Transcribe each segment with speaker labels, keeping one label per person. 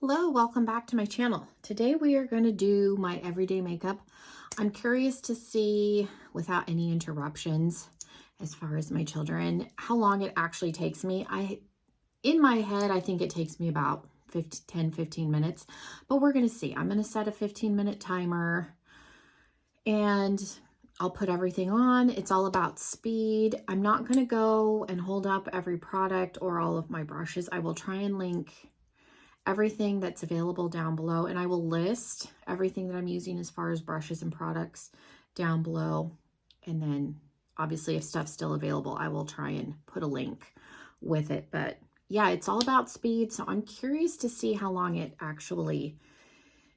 Speaker 1: Hello, welcome back to my channel. Today we are going to do my everyday makeup. I'm curious to see, without any interruptions, as far as my children, how long it actually takes me. In my head, I think it takes me about 10-15 minutes, but we're going to see. I'm going to set a 15-minute timer and I'll put everything on. It's all about speed. I'm not going to go and hold up every product or all of my brushes. I will try and link everything that's available down below, and I will list everything that I'm using as far as brushes and products down below. And then obviously if stuff's still available, I will try and put a link with it. But yeah, it's all about speed. So I'm curious to see how long it actually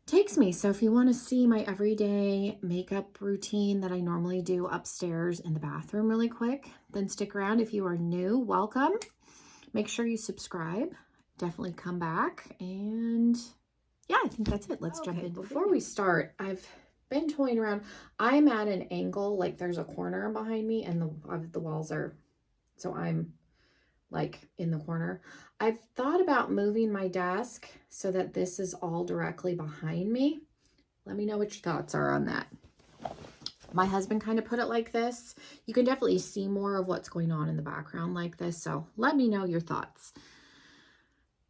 Speaker 1: takes me. So if you want to see my everyday makeup routine that I normally do upstairs in the bathroom really quick, then stick around. If you are new, welcome. Make sure you subscribe. Definitely come back, and yeah, I think that's it. Let's jump in. Before we start, I've been toying around. I'm at an angle, like there's a corner behind me and the walls are, so I'm like in the corner. I've thought about moving my desk so that this is all directly behind me. Let me know what your thoughts are on that. My husband kind of put it like this. You can definitely see more of what's going on in the background like this, so let me know your thoughts.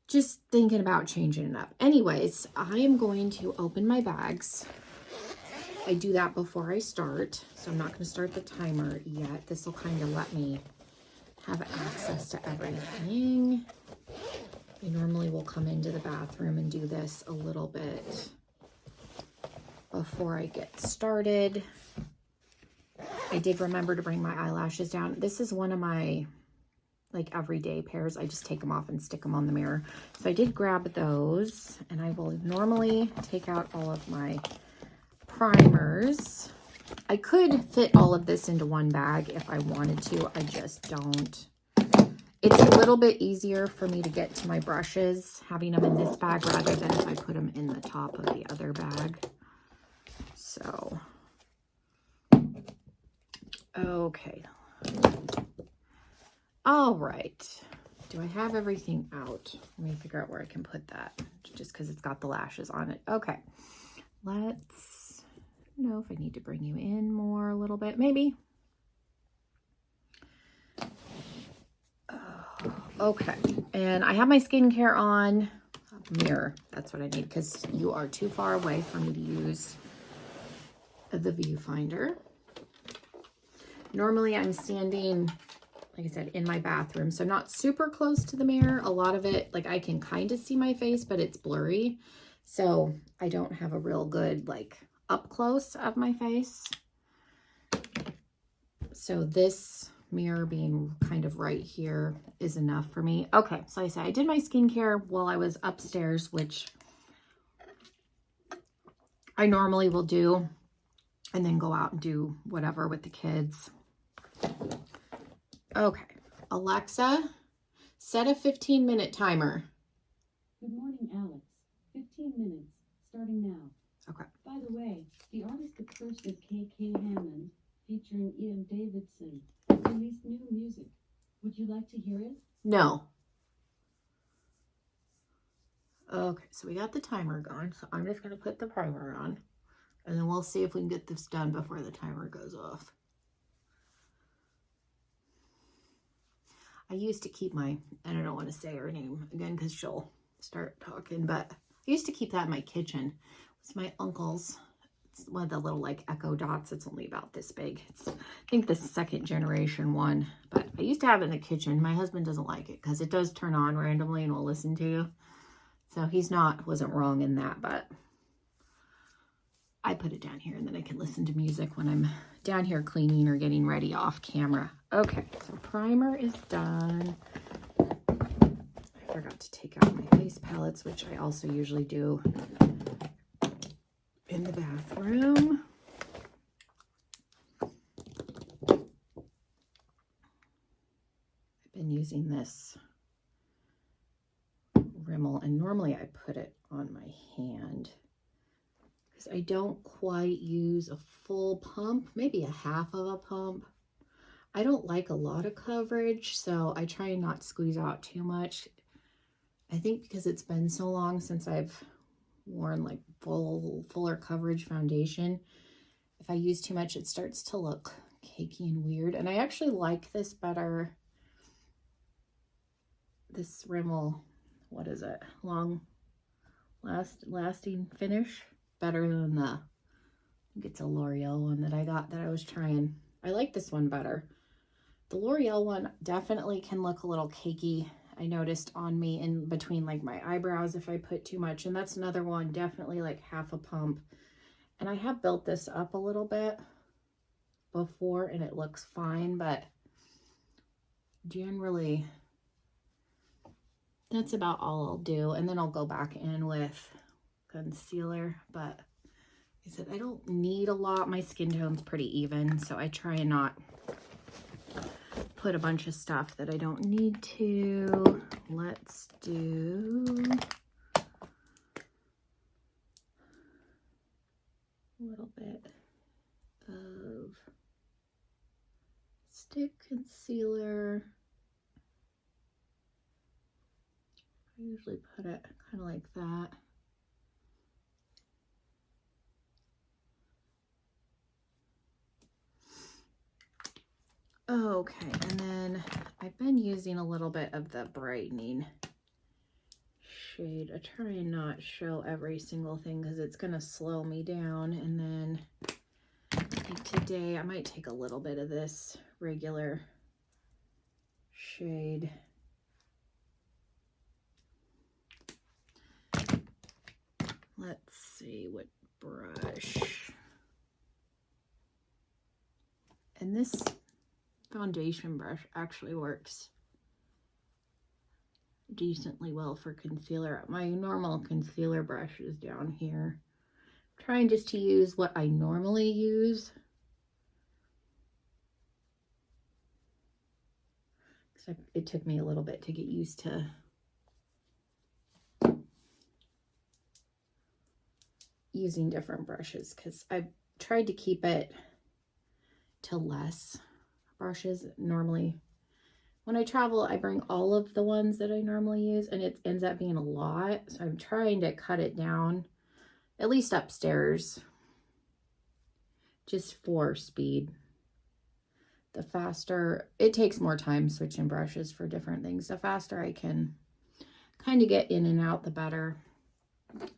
Speaker 1: Just thinking about changing it up. Anyways, I am going to open my bags. I do that before I start, so I'm not going to start the timer yet. This will kind of let me have access to everything. I normally will come into the bathroom and do this a little bit before I get started. I did remember to bring my eyelashes down. This is one of my everyday pairs. I just take them off and stick them on the mirror. So I did grab those, and I will normally take out all of my primers. I could fit all of this into one bag if I wanted to. I just don't. It's a little bit easier for me to get to my brushes having them in this bag rather than if I put them in the top of the other bag. So, okay. All right. Do I have everything out? Let me figure out where I can put that, just because it's got the lashes on it. Okay. Let's know if I need to bring you in more a little bit, maybe. Okay. And I have my skincare on. Mirror. That's what I need, because you are too far away for me to use the viewfinder. Normally I'm standing, like I said, in my bathroom, so not super close to the mirror. A lot of it, like I can kind of see my face, but it's blurry. So I don't have a real good, up close of my face. So this mirror being kind of right here is enough for me. Okay, so like I said, I did my skincare while I was upstairs, which I normally will do, and then go out and do whatever with the kids. Okay, Alexa, set a 15-minute timer.
Speaker 2: Good morning, Alex. 15 minutes, starting now.
Speaker 1: Okay.
Speaker 2: By the way, the artist that first is KK Hammond, featuring Ian Davidson, released new music. Would you like to hear it?
Speaker 1: No. Okay, so we got the timer going, so I'm just going to put the primer on, and then we'll see if we can get this done before the timer goes off. I used to keep and I don't want to say her name again because she'll start talking, but I used to keep that in my kitchen. It's my uncle's. It's one of the little Echo Dots. It's only about this big. It's, I think, the second generation one, but I used to have it in the kitchen. My husband doesn't like it because it does turn on randomly and will listen to you. So wasn't wrong in that, but I put it down here and then I can listen to music when I'm down here cleaning or getting ready off camera. Okay, so primer is done. I forgot to take out my face palettes, which I also usually do in the bathroom. I've been using this Rimmel, and normally I put it on my hand because I don't quite use a full pump, maybe a half of a pump. I don't like a lot of coverage, so I try not to squeeze out too much. I think because it's been so long since I've worn like fuller coverage foundation, if I use too much, it starts to look cakey and weird. And I actually like this better. This Rimmel, what is it? Lasting finish, better than the, I think it's a L'Oreal one that I got that I was trying. I like this one better. The L'Oreal one definitely can look a little cakey. I noticed on me in between like my eyebrows if I put too much, and that's another one, definitely like half a pump. And I have built this up a little bit before and it looks fine, but generally that's about all I'll do. And then I'll go back in with concealer, but I said I don't need a lot. My skin tone's pretty even, so I try and not put a bunch of stuff that I don't need to. Let's do a little bit of stick concealer. I usually put it kind of like that. Okay, and then I've been using a little bit of the brightening shade. I try and not show every single thing because it's going to slow me down. And then like today I might take a little bit of this regular shade. Let's see what brush. And this foundation brush actually works decently well for concealer. My normal concealer brush is down here. I'm trying just to use what I normally use. It took me a little bit to get used to using different brushes because I tried to keep it to less brushes. Normally when I travel I bring all of the ones that I normally use and it ends up being a lot, so I'm trying to cut it down, at least upstairs, just for speed. The faster, it takes more time switching brushes for different things. The faster I can kind of get in and out, the better.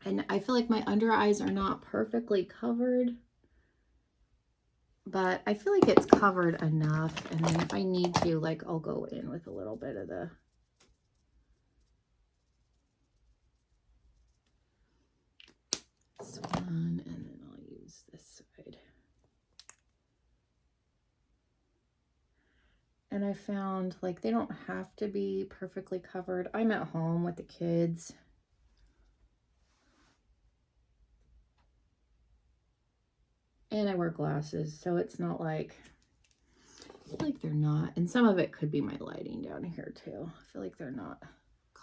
Speaker 1: And I feel like my under eyes are not perfectly covered, but I feel like it's covered enough. And then if I need to, like, I'll go in with a little bit of the this one, and then I'll use this side. And I found like they don't have to be perfectly covered. I'm at home with the kids. And I wear glasses, so it's not like, I feel like they're not, and some of it could be my lighting down here too. I feel like they're not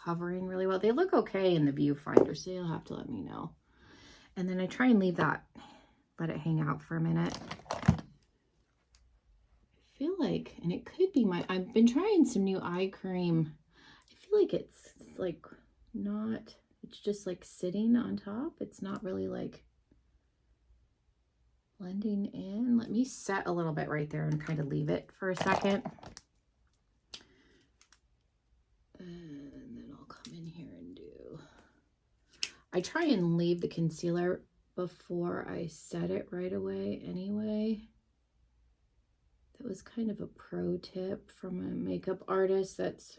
Speaker 1: covering really well. They look okay in the viewfinder, so you'll have to let me know. And then I try and leave that, let it hang out for a minute. I feel like, and it could be my, I've been trying some new eye cream. I feel like it's like not, it's just like sitting on top. It's not really like blending in. Let me set a little bit right there and kind of leave it for a second. And then I'll come in here and do, I try and leave the concealer before I set it right away anyway. That was kind of a pro tip from a makeup artist that's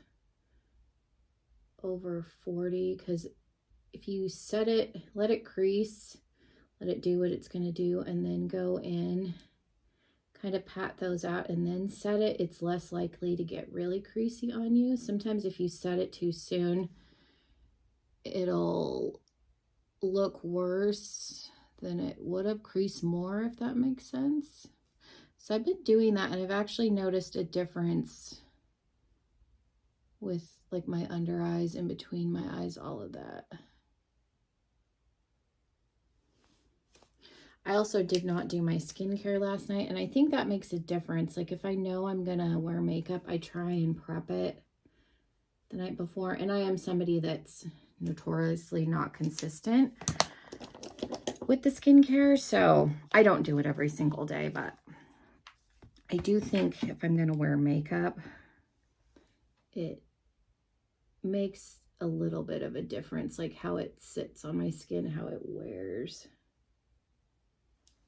Speaker 1: over 40, because if you set it, let it crease, let it do what it's going to do, and then go in, kind of pat those out and then set it, it's less likely to get really creasy on you. Sometimes if you set it too soon, it'll look worse than it would have, crease more, if that makes sense. So I've been doing that, and I've actually noticed a difference with like my under eyes, in between my eyes, all of that. I also did not do my skincare last night, and I think that makes a difference. Like if I know I'm gonna wear makeup, I try and prep it the night before. And I am somebody that's notoriously not consistent with the skincare, so I don't do it every single day, but I do think if I'm going to wear makeup, it makes a little bit of a difference, like how it sits on my skin, how it wears.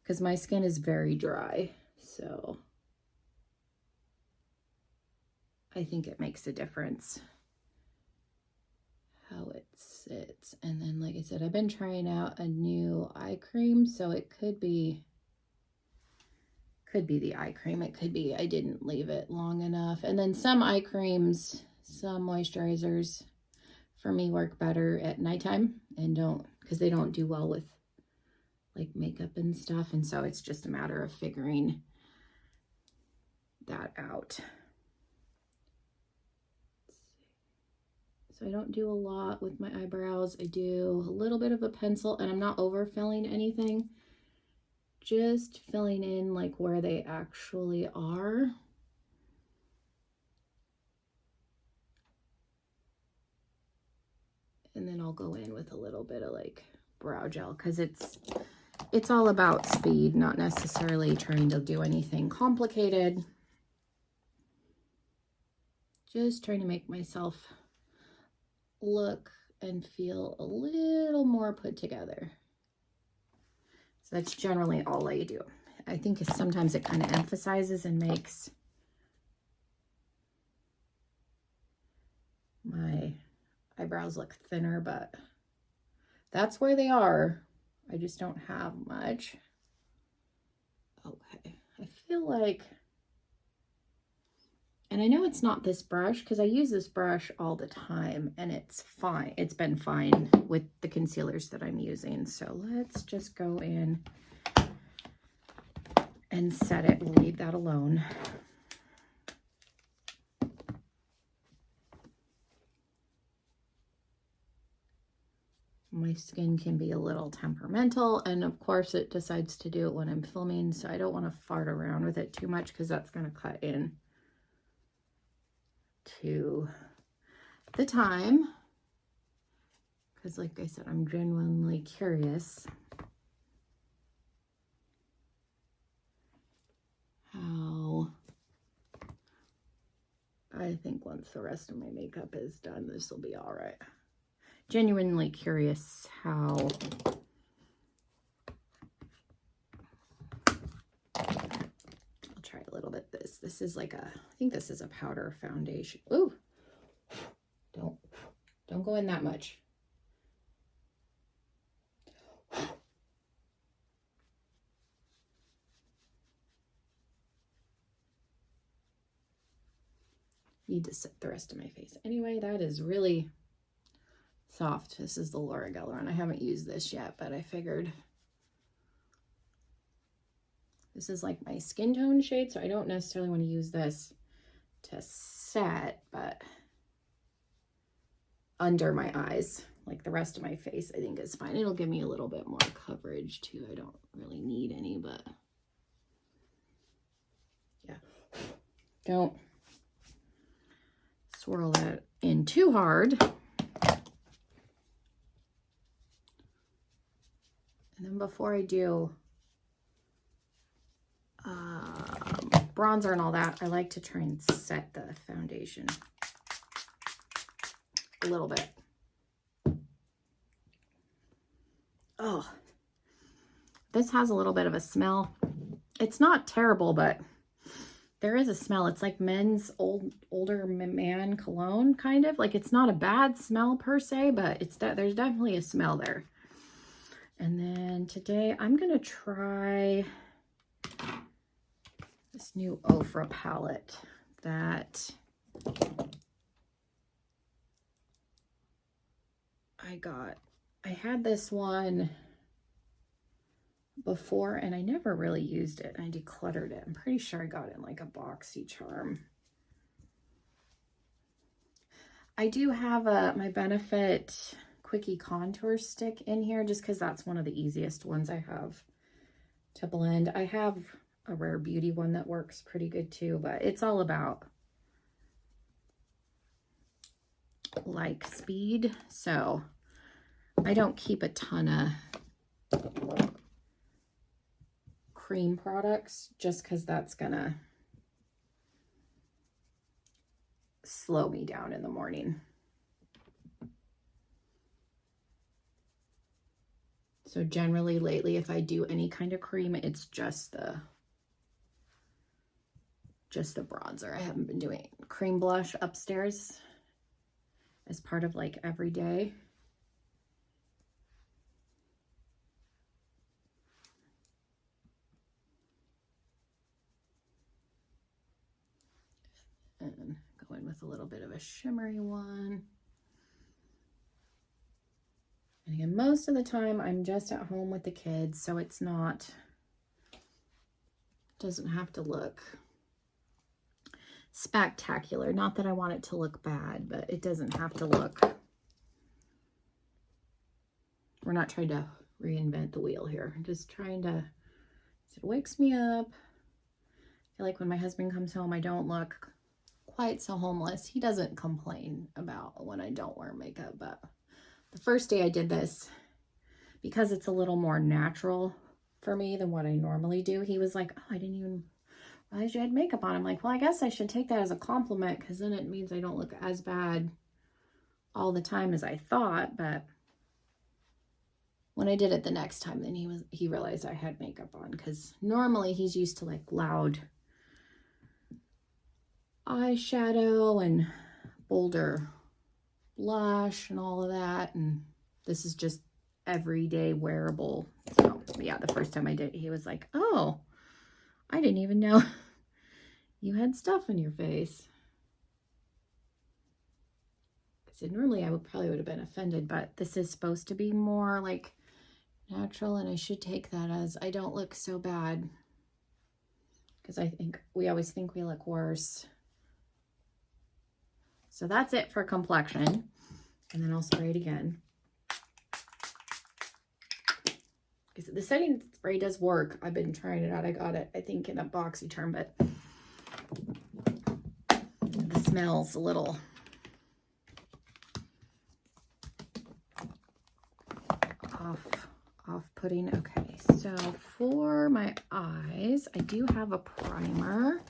Speaker 1: Because my skin is very dry, so I think it makes a difference how it sits. And then, like I said, I've been trying out a new eye cream, so it could be the eye cream. It could be I didn't leave it long enough. And then some eye creams, some moisturizers for me work better at nighttime and because they don't do well with like makeup and stuff. And so it's just a matter of figuring that out. So I don't do a lot with my eyebrows. I do a little bit of a pencil, and I'm not overfilling anything. Just filling in like where they actually are. And then I'll go in with a little bit of like brow gel, because it's all about speed, not necessarily trying to do anything complicated. Just trying to make myself look and feel a little more put together. So that's generally all I do. I think sometimes it kind of emphasizes and makes my eyebrows look thinner, but that's where they are. I just don't have much. Okay, I feel like, and I know it's not this brush because I use this brush all the time and it's fine. It's been fine with the concealers that I'm using. So let's just go in and set it. We'll leave that alone. My skin can be a little temperamental, and of course it decides to do it when I'm filming, so I don't want to fart around with it too much because that's going to cut in to the time. Because like I said, I'm genuinely curious how I think once the rest of my makeup is done, this will be all right. Genuinely curious how I'll try a little bit this. This is like I think this is a powder foundation. Ooh, don't go in that much. Need to set the rest of my face. Anyway, that is really soft. This is the Laura Geller, and I haven't used this yet, but I figured this is like my skin tone shade, so I don't necessarily want to use this to set, but under my eyes, like the rest of my face, I think is fine. It'll give me a little bit more coverage too. I don't really need any, but yeah. Don't swirl that in too hard. And then before I do bronzer and all that, I like to try and set the foundation a little bit. Oh, this has a little bit of a smell. It's not terrible, but there is a smell. It's like men's older man cologne, kind of. Like, it's not a bad smell per se, but there's definitely a smell there. And then today I'm going to try this new Ofra palette that I got. I had this one before and I never really used it. I decluttered it. I'm pretty sure I got it in like a BoxyCharm. I do have my Benefit Quickie Contour Stick in here just because that's one of the easiest ones I have to blend. I have a Rare Beauty one that works pretty good too, but it's all about like speed, so I don't keep a ton of cream products just because that's gonna slow me down in the morning. So generally lately, if I do any kind of cream, it's just the bronzer. I haven't been doing cream blush upstairs as part of like every day. And go in with a little bit of a shimmery one. And again, most of the time I'm just at home with the kids, so it's not, doesn't have to look spectacular. Not that I want it to look bad, but it doesn't have to look, we're not trying to reinvent the wheel here. I'm just trying to, it wakes me up. I feel like when my husband comes home, I don't look quite so homeless. He doesn't complain about when I don't wear makeup, but the first day I did this, because it's a little more natural for me than what I normally do, he was like, oh, I didn't even realize you had makeup on. I'm like, well, I guess I should take that as a compliment because then it means I don't look as bad all the time as I thought. But when I did it the next time, then he realized I had makeup on, because normally he's used to like loud eyeshadow and bolder blush and all of that, and this is just everyday wearable. So yeah, the first time I did, he was like, oh, I didn't even know you had stuff in your face. I said normally I probably would have been offended, but this is supposed to be more like natural, and I should take that as I don't look so bad, because I think we always think we look worse. So that's it for complexion. And then I'll spray it again. Because the setting spray does work. I've been trying it out. I got it, I think, in a BoxyCharm, but the smell's a little off-putting. Okay, so for my eyes, I do have a primer.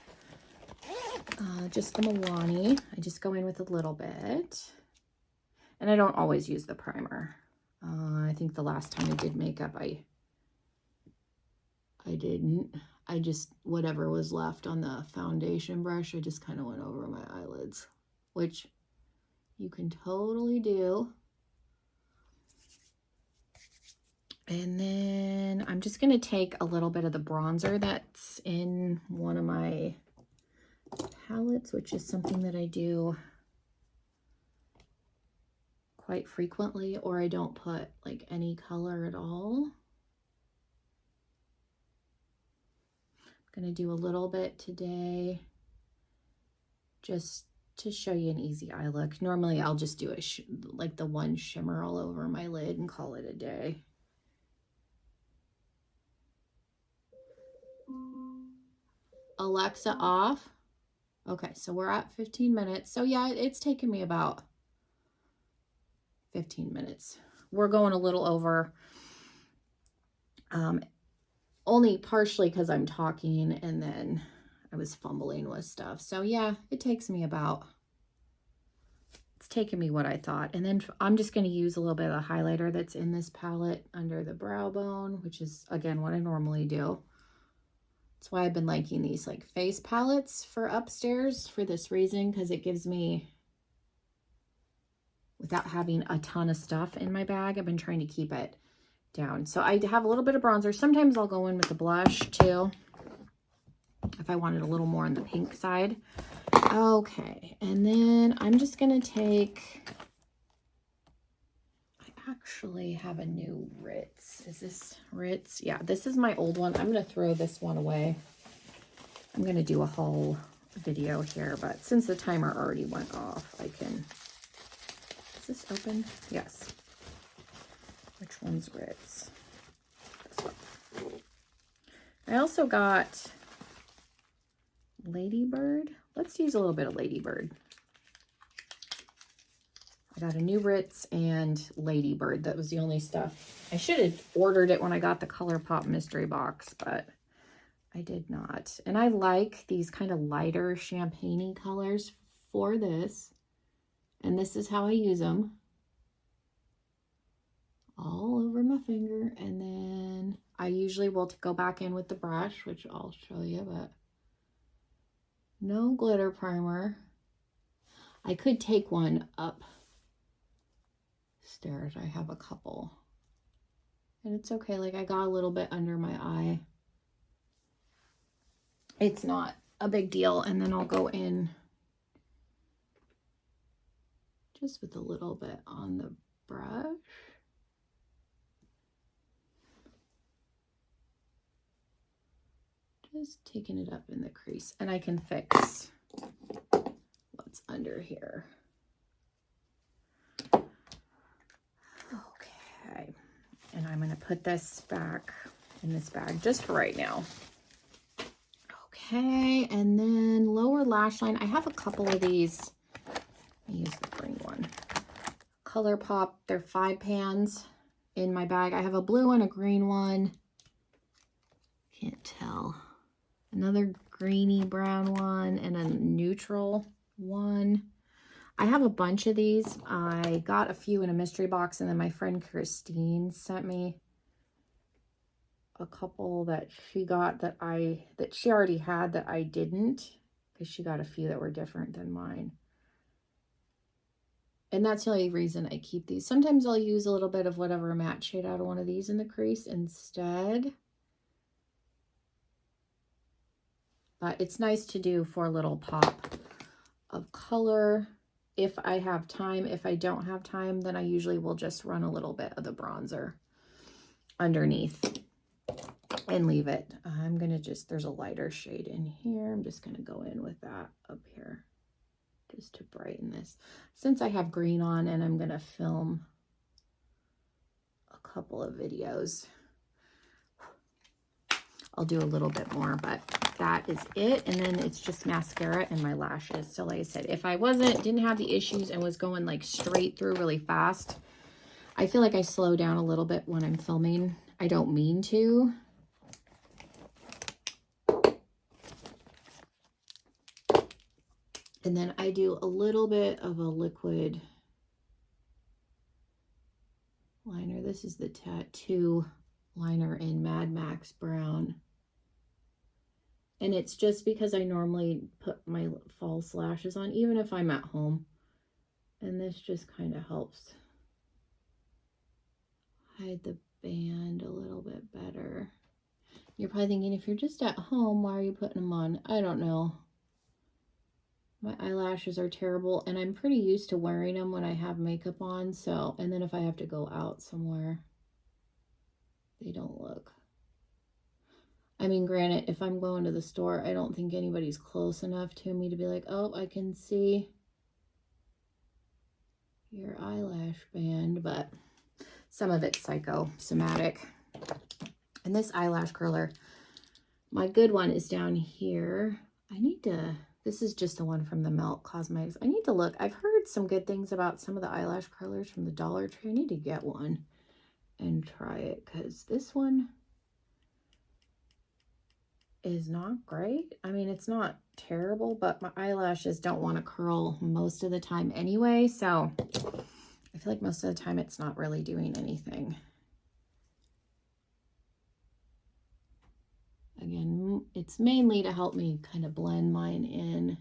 Speaker 1: Just the Milani. I just go in with a little bit. And I don't always use the primer. I think the last time I did makeup, I didn't. I just, whatever was left on the foundation brush, I just kind of went over my eyelids, which you can totally do. And then I'm just going to take a little bit of the bronzer that's in one of my palettes, which is something that I do quite frequently, or I don't put like any color at all. I'm going to do a little bit today just to show you an easy eye look. Normally I'll just do like the one shimmer all over my lid and call it a day. Alexa off. Okay, so we're at 15 minutes. So yeah, it's taken me about 15 minutes. We're going a little over, only partially because I'm talking and then I was fumbling with stuff. So yeah, it takes me about, it's taken me what I thought. And then I'm just going to use a little bit of the highlighter that's in this palette under the brow bone, which is again what I normally do. That's why I've been liking these like face palettes for upstairs for this reason, because it gives me, without having a ton of stuff in my bag, I've been trying to keep it down. So I have a little bit of bronzer. Sometimes I'll go in with the blush too, if I wanted a little more on the pink side. Okay, and then I'm just gonna take, I actually have a new Ritz. Is this Ritz? Yeah, this is my old one. I'm gonna throw this one away. I'm gonna do a whole video here, but since the timer already went off, I can, is this open? Yes. Which one's Ritz? This one. I also got Ladybird. Let's use a little bit of Ladybird. I got a new Ritz and Ladybird. That was the only stuff. I should have ordered it when I got the ColourPop mystery box, but I did not. And I like these kind of lighter champagne-y colors for this. And this is how I use them. All over my finger. And then I usually will go back in with the brush, which I'll show you, but no glitter primer. I could take one upstairs. I have a couple. And it's okay. Like, I got a little bit under my eye. It's not a big deal. And then I'll go in just with a little bit on the brush. Just taking it up in the crease. And I can fix what's under here. Okay. And I'm going to put this back in this bag just for right now. Okay. And then lower lash line. I have a couple of these. Let me use the green one. ColourPop. They're 5 pans in my bag. I have a blue one, a green one. Can't tell. Another greeny brown one and a neutral one. I have a bunch of these. I got a few in a mystery box, and then my friend Christine sent me a couple that she got that she already had that I didn't, because she got a few that were different than mine. And that's the only reason I keep these. Sometimes I'll use a little bit of whatever matte shade out of one of these in the crease instead. But it's nice to do for a little pop of color if I have time. If I don't have time, then I usually will just run a little bit of the bronzer underneath and leave it. I'm going to just, there's a lighter shade in here. I'm just going to go in with that up here just to brighten this. Since I have green on and I'm going to film a couple of videos, I'll do a little bit more, but that is it. And then it's just mascara and my lashes. So like I said, if I didn't have the issues and was going like straight through really fast, I feel like I slow down a little bit when I'm filming. I don't mean to. And then I do a little bit of a liquid liner. This is the Tattoo liner in Mad Max Brown. And it's just because I normally put my false lashes on, even if I'm at home. And this just kind of helps hide the band a little bit better. You're probably thinking, if you're just at home, why are you putting them on? I don't know. My eyelashes are terrible, and I'm pretty used to wearing them when I have makeup on. So, and then if I have to go out somewhere, they don't look. I mean, granted, if I'm going to the store, I don't think anybody's close enough to me to be like, oh, I can see your eyelash band, but some of it's psychosomatic. And this eyelash curler, my good one is down here. This is just the one from the Melt Cosmetics. I need to look. I've heard some good things about some of the eyelash curlers from the Dollar Tree. I need to get one and try it, because this one is not great. I mean, it's not terrible, but my eyelashes don't want to curl most of the time anyway, so I feel like most of the time it's not really doing anything. Again, it's mainly to help me kind of blend mine in.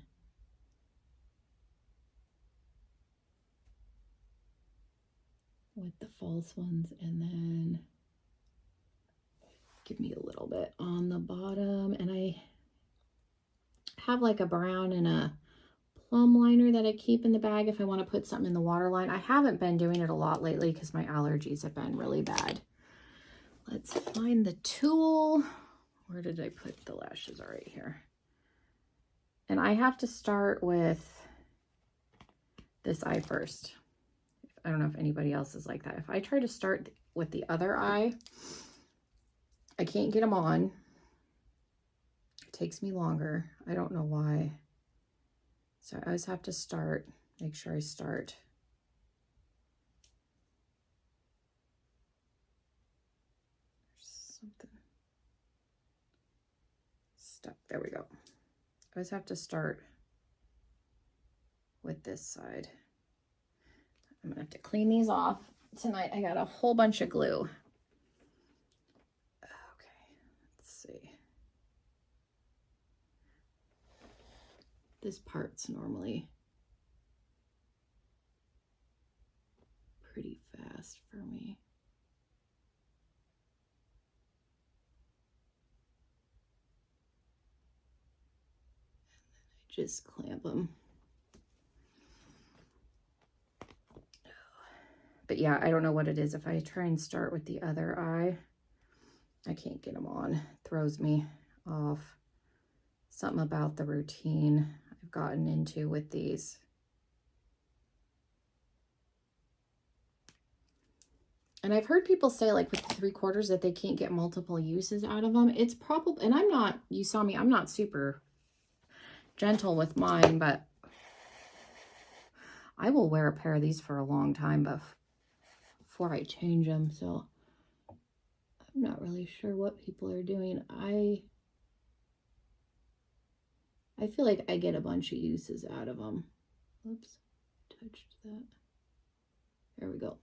Speaker 1: With the false ones, and then give me a little bit on the bottom. And I have like a brown and a plum liner that I keep in the bag if I want to put something in the waterline. I haven't been doing it a lot lately because my allergies have been really bad. Let's find the tool. Where did I put the lashes? All right, here. And I have to start with this eye first. I don't know if anybody else is like that. If I try to start with the other eye, I can't get them on. It takes me longer. I don't know why. So I always have to make sure I start something stuck. There we go. I always have to start with this side. I'm gonna have to clean these off tonight. I got a whole bunch of glue. Okay, let's see. This part's normally pretty fast for me. And then I just clamp them. But yeah, I don't know what it is. If I try and start with the other eye, I can't get them on. It throws me off. Something about the routine I've gotten into with these. And I've heard people say, like, with the 3/4 that they can't get multiple uses out of them. It's probably, and I'm not, you saw me, I'm not super gentle with mine, but I will wear a pair of these for a long time before I change them. So I'm not really sure what people are doing. I feel like I get a bunch of uses out of them. Oops, touched that. There we go.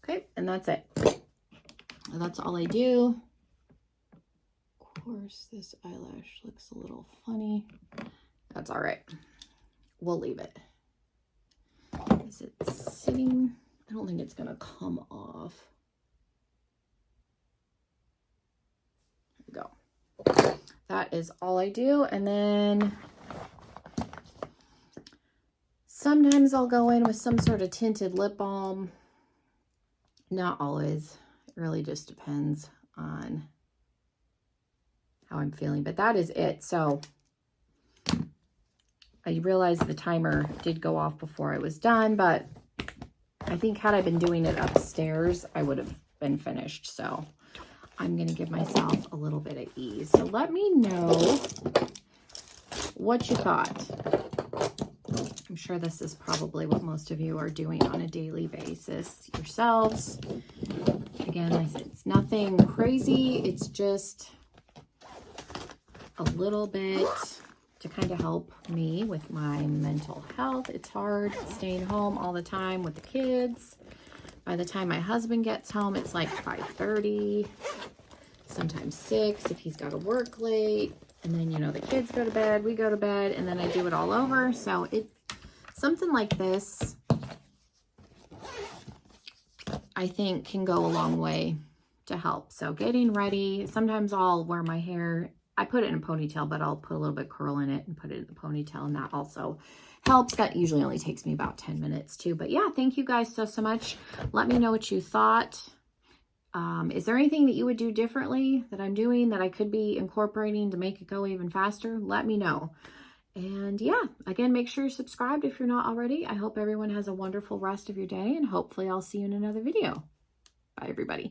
Speaker 1: Okay, and that's it. That's all I do. Of course, this eyelash looks a little funny. That's all right. We'll leave it. Is it sitting? I don't think it's gonna come off. There we go. That is all I do. And then sometimes I'll go in with some sort of tinted lip balm. Not always. It really just depends on how I'm feeling. But that is it. So I realized the timer did go off before I was done, but I think had I been doing it upstairs, I would have been finished. So I'm going to give myself a little bit of ease. So let me know what you thought. I'm sure this is probably what most of you are doing on a daily basis yourselves. Again, I said it's nothing crazy. It's just a little bit to kind of help me with my mental health. It's hard staying home all the time with the kids. By the time my husband gets home, it's like 5:30, sometimes 6 if he's got to work late. And then, you know, the kids go to bed, we go to bed, and then I do it all over. So something like this, I think, can go a long way to help. So getting ready, sometimes I'll wear my hair, I put it in a ponytail, but I'll put a little bit of curl in it and put it in the ponytail, and that also helps. That usually only takes me about 10 minutes too. But yeah, thank you guys so much. Let me know what you thought. Is there anything that you would do differently that I'm doing that I could be incorporating to make it go even faster? Let me know. And yeah, again, make sure you're subscribed if you're not already. I hope everyone has a wonderful rest of your day, and hopefully I'll see you in another video. Bye, everybody.